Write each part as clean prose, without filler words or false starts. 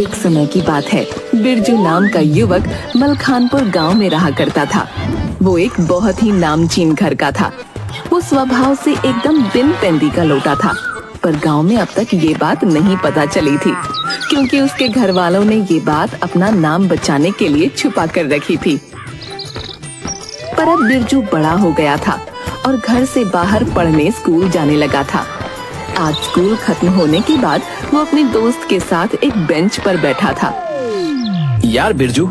एक समय की बात है, बिरजू नाम का युवक मलखानपुर गांव में रहा करता था। वो एक बहुत ही नामचीन घर का था। वो स्वभाव से एकदम बिन पेंदी का लोटा था, पर गांव में अब तक ये बात नहीं पता चली थी, क्योंकि उसके घर वालों ने ये बात अपना नाम बचाने के लिए छुपा कर रखी थी। पर अब बिरजू बड़ा हो गया था और घर से बाहर पढ़ने स्कूल जाने लगा था। आज स्कूल खत्म होने के बाद वो अपने दोस्त के साथ एक बेंच पर बैठा था। यार बिरजू,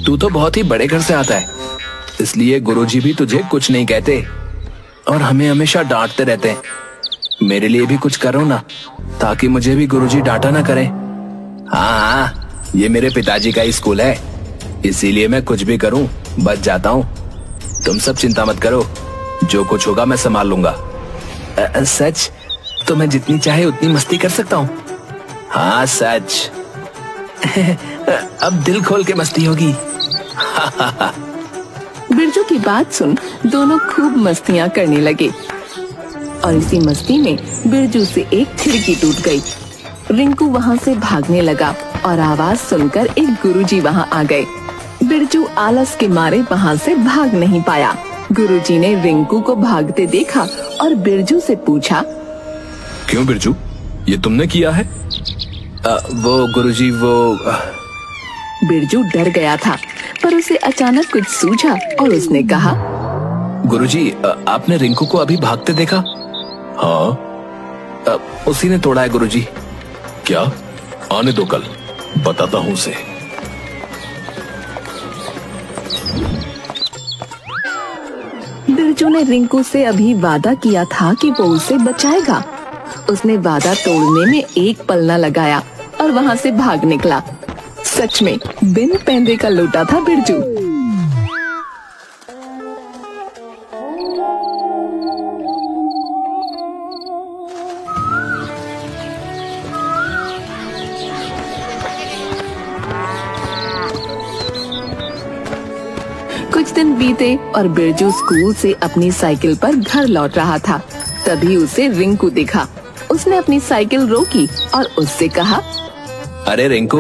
तू तो बहुत ही बड़े घर से आता है, इसलिए गुरुजी भी तुझे कुछ नहीं कहते और हमें हमेशा डांटते रहते हैं। मेरे लिए भी कुछ करो ना, ताकि मुझे भी गुरुजी डांटा ना करें। हाँ, ये मेरे पिताजी का ही स्कूल है, इसीलिए मैं कुछ भी करूं बच जाता हूँ। तुम सब चिंता मत करो, जो कुछ होगा मैं संभाल लूंगा। सच? तो मैं जितनी चाहे उतनी मस्ती कर सकता हूँ? हाँ सच। अब दिल खोल के मस्ती होगी। बिरजू की बात सुन दोनों खूब मस्तियाँ करने लगे और इसी मस्ती में बिरजू से एक खिड़की टूट गई। रिंकू वहाँ से भागने लगा और आवाज सुनकर एक गुरुजी वहाँ आ गए। बिरजू आलस के मारे वहाँ से भाग नहीं पाया। गुरुजी ने रिंकू को भागते देखा और बिरजू से पूछा, क्यों बिरजू, ये तुमने किया है? वो गुरुजी बिरजू डर गया था, पर उसे अचानक कुछ सूझा और उसने कहा, गुरुजी, आपने रिंकू को अभी भागते देखा? हाँ, उसी ने तोड़ा है गुरुजी। क्या? आने दो, कल बताता हूँ उसे। बिरजू ने रिंकू से अभी वादा किया था कि वो उसे बचाएगा। उसने वादा तोड़ने में एक पल न लगाया और वहाँ से भाग निकला। सच में बिन पैंदे का लोटा था बिरजू। कुछ दिन बीते और बिरजू स्कूल से अपनी साइकिल पर घर लौट रहा था। तभी उसे रिंकू दिखा। उसने अपनी साइकिल रोकी और उससे कहा, अरे रिंकू,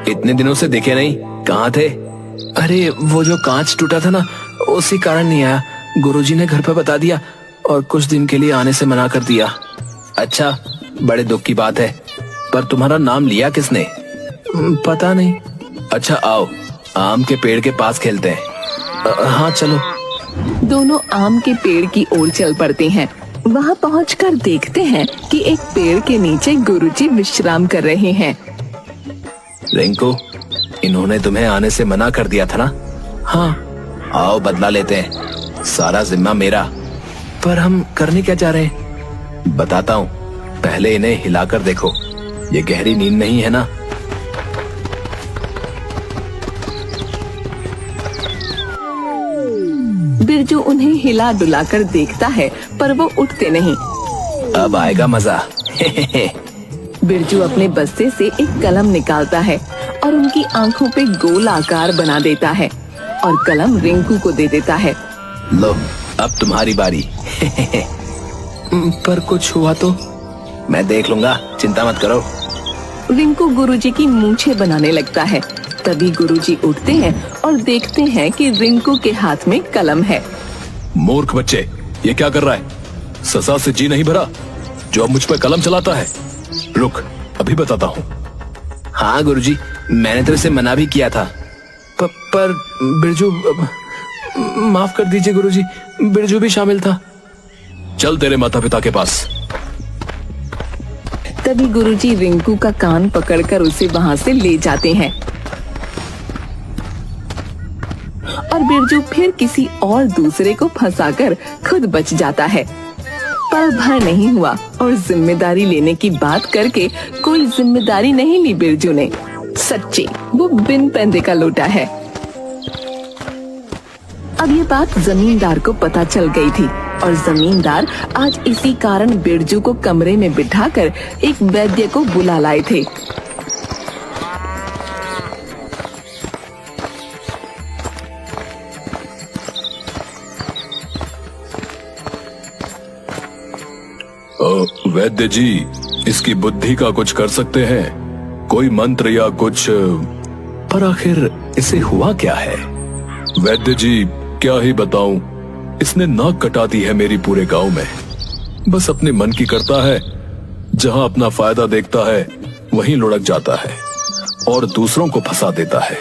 इतने दिनों से दिखे नहीं, कहाँ थे? अरे वो जो कांच टूटा था ना, उसी कारण नहीं आया। गुरुजी ने घर पर बता दिया और कुछ दिन के लिए आने से मना कर दिया। अच्छा, बड़े दुख की बात है, पर तुम्हारा नाम लिया किसने? पता नहीं। अच्छा आओ, आम के पेड़ के पास खेलते हैं। हाँ चलो। दोनों आम के पेड़ की ओर चल पड़ते हैं। वहाँ पहुंचकर देखते हैं कि एक पेड़ के नीचे गुरुजी विश्राम कर रहे हैं। रिंकू, इन्होंने तुम्हें आने से मना कर दिया था ना? हाँ, आओ बदला लेते हैं, सारा जिम्मा मेरा। पर हम करने क्या चाह रहे हैं? बताता हूँ, पहले इन्हें हिलाकर देखो, ये गहरी नींद नहीं है ना? बिरजू उन्हें हिला डुलाकर देखता है, पर वो उठते नहीं। अब आएगा मजा। बिरजू अपने बस्ते से एक कलम निकालता है और उनकी आंखों पे गोल आकार बना देता है और कलम रिंकू को दे देता है। लो, अब तुम्हारी बारी। पर कुछ हुआ तो मैं देख लूंगा, चिंता मत करो। रिंकू गुरुजी की मूंछें बनाने लगता है। तभी गुरुजी उठते हैं और देखते हैं कि रिंकू के हाथ में कलम है। मूर्ख बच्चे, ये क्या कर रहा है? सजा से जी नहीं भरा जो अब मुझ पर कलम चलाता है? रुक, अभी बताता हूँ। हाँ गुरुजी, मैंने तो इसे मना भी किया था। पर बिरजू, माफ कर दीजिए गुरुजी, बिरजू भी शामिल था। चल तेरे माता पिता के पास। तभी गुरुजी रिंकू का कान पकड़कर उसे वहाँ से ले जाते हैं और बिरजू फिर किसी और दूसरे को फंसाकर खुद बच जाता है। पल भर नहीं हुआ और जिम्मेदारी लेने की बात करके कोई जिम्मेदारी नहीं ली बिरजू ने। सच्ची वो बिन पैंदे का लोटा है। अब ये बात जमींदार को पता चल गई थी और जमींदार आज इसी कारण बिरजू को कमरे में बिठाकर एक वैद्य को बुला लाए थे। वैद्य जी, इसकी बुद्धि का कुछ कर सकते हैं? कोई मंत्र या कुछ। पर आखिर इसे हुआ क्या है? वैद्य जी क्या ही बताऊं, इसने नाक कटा दी है मेरी पूरे गांव में। बस अपने मन की करता है, जहां अपना फायदा देखता है वहीं लुढ़क जाता है और दूसरों को फंसा देता है।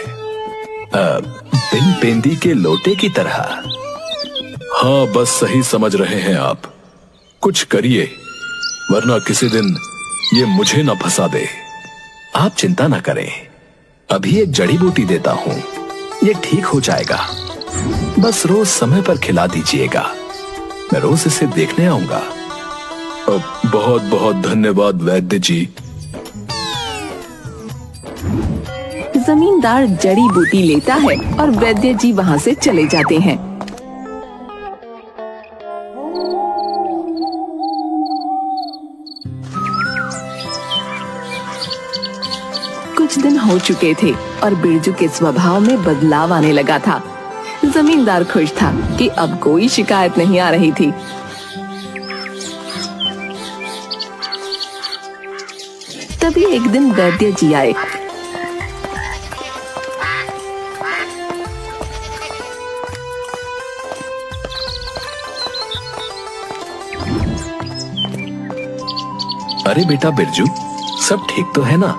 बिन पेंदी के लोटे की तरह। हाँ, बस सही समझ रहे हैं आप। कुछ करिए, वरना किसी दिन ये मुझे ना फंसा दे। आप चिंता ना करें, अभी एक जड़ी बूटी देता हूँ, ये ठीक हो जाएगा। बस रोज समय पर खिला दीजिएगा, मैं रोज इसे देखने आऊंगा। बहुत बहुत धन्यवाद वैद्य जी। जमींदार जड़ी बूटी लेता है और वैद्य जी वहाँ से चले जाते हैं। कुछ दिन हो चुके थे और बिरजू के स्वभाव में बदलाव आने लगा था। जमींदार खुश था कि अब कोई शिकायत नहीं आ रही थी। तभी एक दिन वैद्य जी आए। अरे बेटा बिरजू, सब ठीक तो है ना?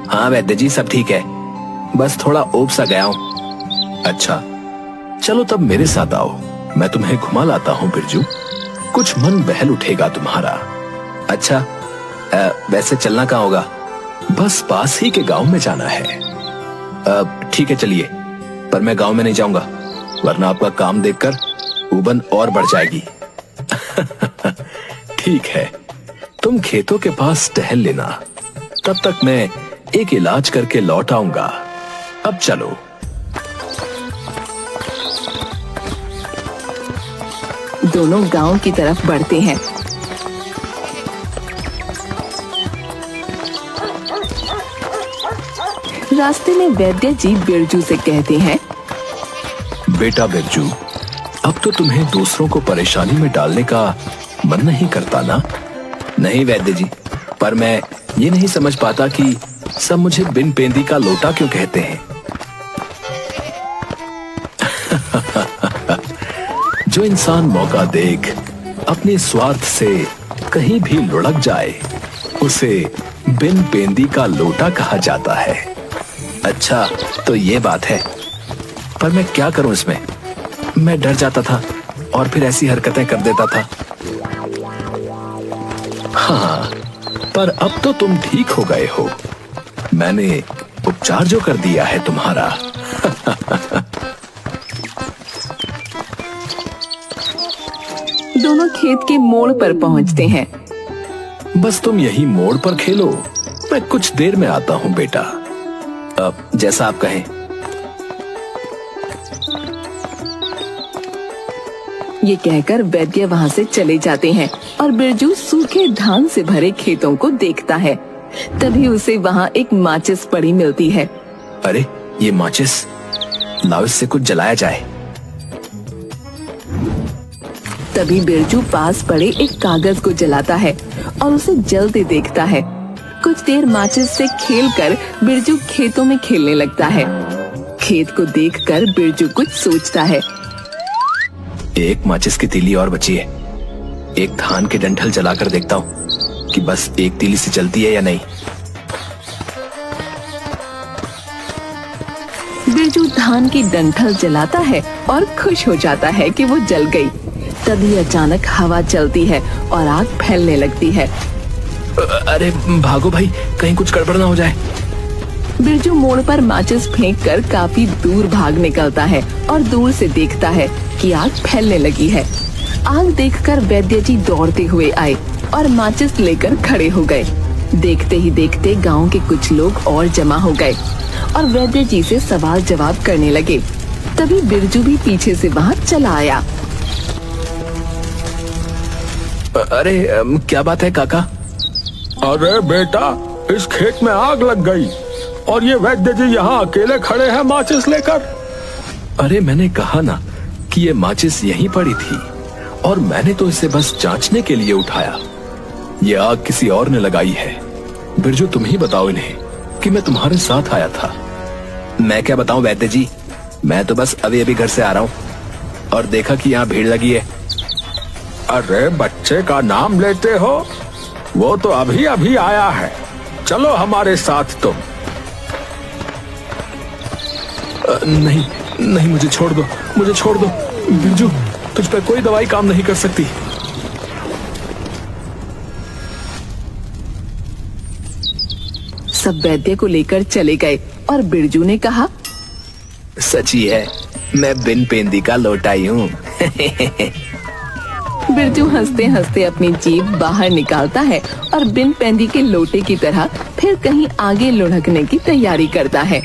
हाँ वैद्य जी, सब ठीक है, बस थोड़ा ऊब सा गया हूँ। अच्छा, चलो तब मेरे साथ आओ, मैं तुम्हें घुमा लाता हूँ बिरजू, कुछ मन बहल उठेगा तुम्हारा। अच्छा, वैसे चलना कहाँ होगा? बस पास ही के गांव में जाना है। ठीक है चलिए, पर मैं गांव में नहीं जाऊंगा, वरना आपका काम देखकर ऊबन और बढ़ जाएगी। ठीक है, तुम खेतों के पास टहल लेना, तब तक मैं एक इलाज करके लौट आऊंगा। अब चलो। दोनों गांव की तरफ बढ़ते हैं। रास्ते में वैद्य जी बिरजू से कहते हैं, बेटा बिरजू, अब तो तुम्हें दूसरों को परेशानी में डालने का मन नहीं करता ना? नहीं वैद्य जी, पर मैं ये नहीं समझ पाता कि सब मुझे बिन पेंदी का लोटा क्यों कहते हैं। जो इंसान मौका देख अपने स्वार्थ से कहीं भी लुढ़क जाए, उसे बिन पेंदी का लोटा कहा जाता है। अच्छा, तो ये बात है, पर मैं क्या करूं इसमें? मैं डर जाता था और फिर ऐसी हरकतें कर देता था। हाँ, पर अब तो तुम ठीक हो गए हो, मैंने उपचार जो कर दिया है तुम्हारा। दोनों खेत के मोड़ पर पहुंचते हैं। बस तुम यही मोड़ पर खेलो, मैं कुछ देर में आता हूँ बेटा। अब जैसा आप कहें। ये कहकर वैद्य वहाँ से चले जाते हैं और बिरजू सूखे धान से भरे खेतों को देखता है। तभी उसे वहाँ एक माचिस पड़ी मिलती है। अरे ये माचिस, लाओ इससे कुछ जलाया जाए। तभी बिरजू पास पड़े एक कागज को जलाता है और उसे जलते देखता है। कुछ देर माचिस से खेलकर बिरजू खेतों में खेलने लगता है। खेत को देखकर बिरजू कुछ सोचता है। एक माचिस की तीली और बची है, एक धान के डंठल जलाकर देखता हूँ कि बस एक तीली से जलती है या नहीं। बिरजू धान की डंठल जलाता है और खुश हो जाता है कि वो जल गई। तभी अचानक हवा चलती है और आग फैलने लगती है। अरे भागो भाई, कहीं कुछ गड़बड़ ना हो जाए। बिरजू मोड़ पर माचिस फेंककर काफी दूर भाग निकलता है और दूर से देखता है कि आग फैलने लगी है। आग देखकर वैद्य जी दौड़ते हुए आए और माचिस लेकर खड़े हो गए। देखते ही देखते गांव के कुछ लोग और जमा हो गए और वैद्य जी से सवाल जवाब करने लगे। तभी बिरजू भी पीछे से वहाँ चला आया। अरे क्या बात है काका? अरे बेटा, इस खेत में आग लग गई और ये वैद्य जी यहाँ अकेले खड़े हैं माचिस लेकर। अरे मैंने कहा ना कि ये माचिस यहीं पड़ी थी और मैंने तो इसे बस जांचने के लिए उठाया। ये आग किसी और ने लगाई है। बिरजू तुम ही बताओ इन्हें कि मैं तुम्हारे साथ आया था। मैं क्या बताऊं वैद्य जी, मैं तो बस अभी अभी घर से आ रहा हूँ और देखा कि यहाँ भीड़ लगी है। अरे बच्चे का नाम लेते हो, वो तो अभी अभी आया है, चलो हमारे साथ तुम। नहीं नहीं, मुझे छोड़ दो, मुझे छोड़ दो। बिरजू, तुझ पर कोई दवाई काम नहीं कर सकती। सब वैद्य को लेकर चले गए और बिरजू ने कहा, सच ही है, मैं बिन पेंदी का लौटाई हूँ। बिरजू हंसते हंसते अपनी जीभ बाहर निकालता है और बिन पेंदी के लोटे की तरह फिर कहीं आगे लुढ़कने की तैयारी करता है।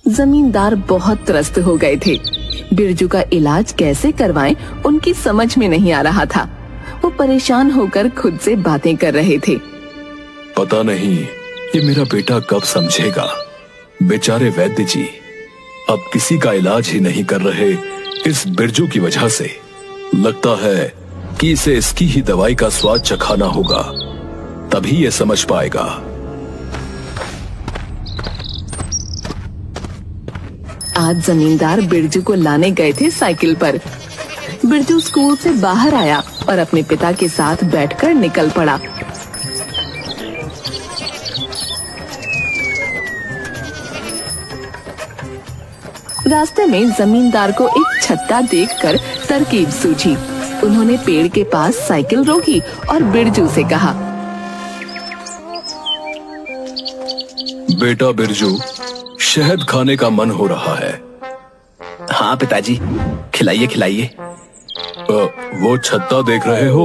जमींदार बहुत त्रस्त हो गए थे। बिरजू का इलाज कैसे करवाएं उनकी समझ में नहीं आ रहा था। वो परेशान होकर खुद से बातें कर रहे थे। पता नहीं ये मेरा बेटा कब समझेगा। बेचारे वैद्य जी अब किसी का इलाज ही नहीं कर रहे इस बिरजू की वजह से। लगता है कि इसे इसकी ही दवाई का स्वाद चखाना होगा, तभी ये समझ पाएगा। आज जमींदार बिरजू को लाने गए थे साइकिल पर। बिरजू स्कूल से बाहर आया और अपने पिता के साथ बैठकर निकल पड़ा। रास्ते में जमींदार को एक छत्ता देखकर तरकीब सूझी। उन्होंने पेड़ के पास साइकिल रोकी और बिरजू से कहा, बेटा बिरजू, शहद खाने का मन हो रहा है। हाँ पिताजी, खिलाइए खिलाइए। वो छत्ता देख रहे हो,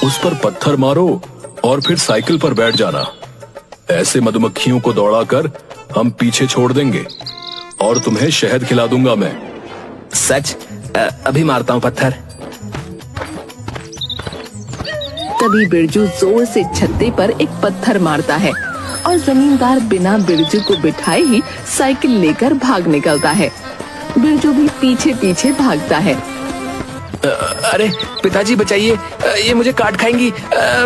उस पर पत्थर मारो और फिर साइकिल पर बैठ जाना। ऐसे मधुमक्खियों को दौड़ाकर हम पीछे छोड़ देंगे और तुम्हें शहद खिला दूंगा मैं। सच? अभी मारता हूँ पत्थर। तभी बिरजू जोर से छत्ते पर एक पत्थर मारता है और जमींदार बिना बिरजू को बिठाए ही साइकिल लेकर भाग निकलता है। बिरजू भी पीछे पीछे भागता है। अरे पिताजी बचाइए, ये मुझे काट खाएंगी।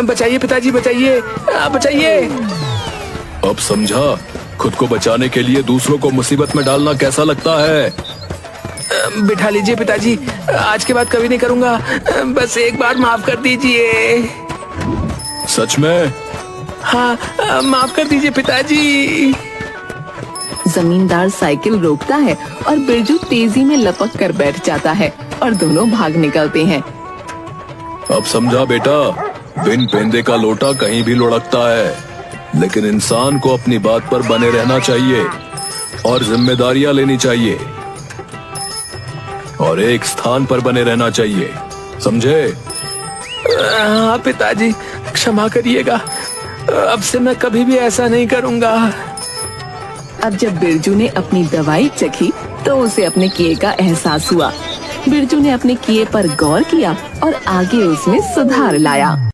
बचाइए पिताजी, बचाइए, बचाइए। अब समझा खुद को बचाने के लिए दूसरों को मुसीबत में डालना कैसा लगता है। बिठा लीजिए पिताजी, आज के बाद कभी नहीं करूंगा। बस एक बार माफ कर दीजिए। सच में? हाँ, माफ कर दीजिए पिताजी। जमींदार साइकिल रोकता है और बिरजू तेजी में लपक कर बैठ जाता है और दोनों भाग निकलते हैं। अब समझा बेटा, बिन पेंदे का लोटा कहीं भी लुढ़कता है, लेकिन इंसान को अपनी बात पर बने रहना चाहिए और जिम्मेदारियां लेनी चाहिए और एक स्थान पर बने रहना चाहिए, समझे? हाँ पिताजी, क्षमा करिएगा, अब से मैं कभी भी ऐसा नहीं करूंगा। अब जब बिरजू ने अपनी दवाई चखी तो उसे अपने किए का एहसास हुआ। बिरजू ने अपने किए पर गौर किया और आगे उसमें सुधार लाया।